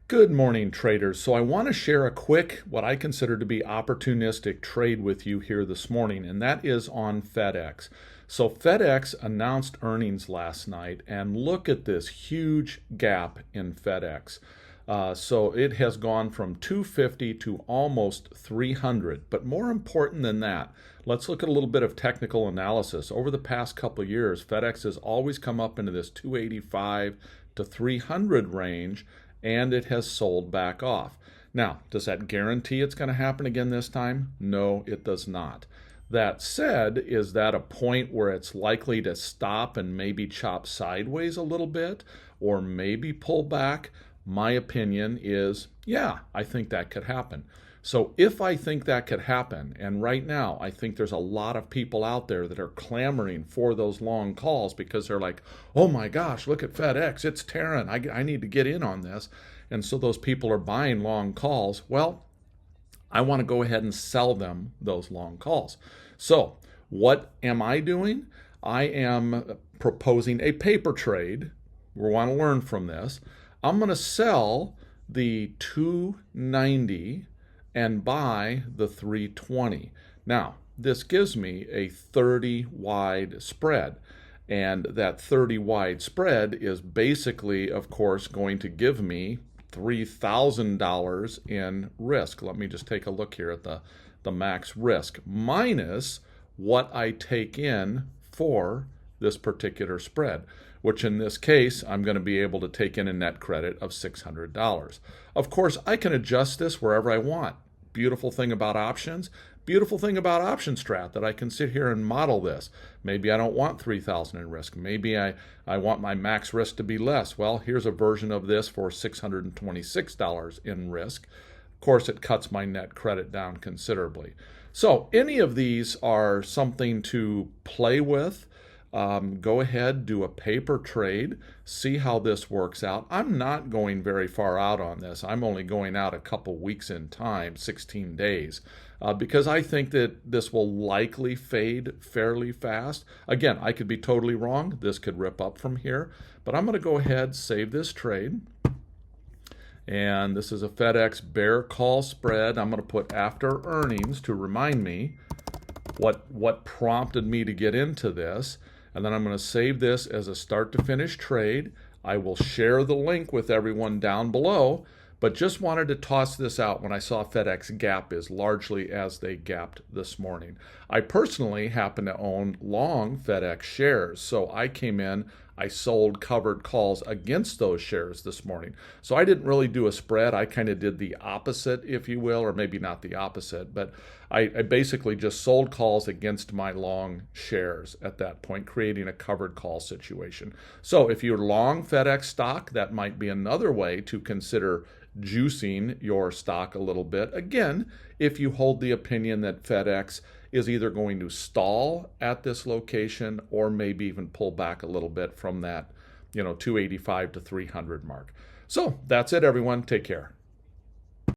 Good morning, traders. So I want to share a quick, what I consider to be opportunistic trade with you here this morning, and that is on FedEx. So FedEx announced earnings last night, and look at this huge gap in FedEx. So it has gone from 250 to almost 300. But more important than that, let's look at a little bit of technical analysis. Over the past couple of years, FedEx has always come up into this 285 to 300 range, and it has sold back off. Now, does that guarantee it's going to happen again this time? No, it does not. That said, is that a point where it's likely to stop and maybe chop sideways a little bit or maybe pull back? My opinion is, yeah, I think that could happen. So if I think that could happen, and right now I think there's a lot of people out there that are clamoring for those long calls because they're like, oh my gosh, look at FedEx, it's tearing, I need to get in on this. And so those people are buying long calls. Well, I want to go ahead and sell them those long calls. So what am I doing? I am proposing a paper trade. We want to learn from this. I'm going to sell the 290 and buy the 320. Now, this gives me a 30 wide spread. And that 30 wide spread is basically, of course, going to give me $3,000 in risk. Let me just take a look here at the max risk minus what I take in for this particular spread, which in this case, I'm going to be able to take in a net credit of $600. Of course, I can adjust this wherever I want. Beautiful thing about options, beautiful thing about option strat that I can sit here and model this. Maybe I don't want 3,000 in risk. Maybe I want my max risk to be less. Well, here's a version of this for $626 in risk. Of course, it cuts my net credit down considerably. So any of these are something to play with. Go ahead, do a paper trade, see how this works out. I'm not going very far out on this. I'm only going out a couple weeks in time, 16 days, because I think that this will likely fade fairly fast. Again, I could be totally wrong. This could rip up from here, but I'm going to go ahead, save this trade. And this is a FedEx bear call spread. I'm going to put after earnings to remind me what prompted me to get into this. And then I'm going to save this as a start to finish trade. I will share the link with everyone down below, but just wanted to toss this out when I saw FedEx gap as largely as they gapped this morning. I personally happen to own long FedEx shares, so I came in, I sold covered calls against those shares this morning. So I didn't really do a spread. I kind of did the opposite, if you will, or maybe not the opposite, but I basically just sold calls against my long shares at that point, creating a covered call situation. So if you're long FedEx stock, that might be another way to consider juicing your stock a little bit. Again, if you hold the opinion that FedEx is either going to stall at this location or maybe even pull back a little bit from that, 285 to 300 mark. So that's it, everyone. Take care.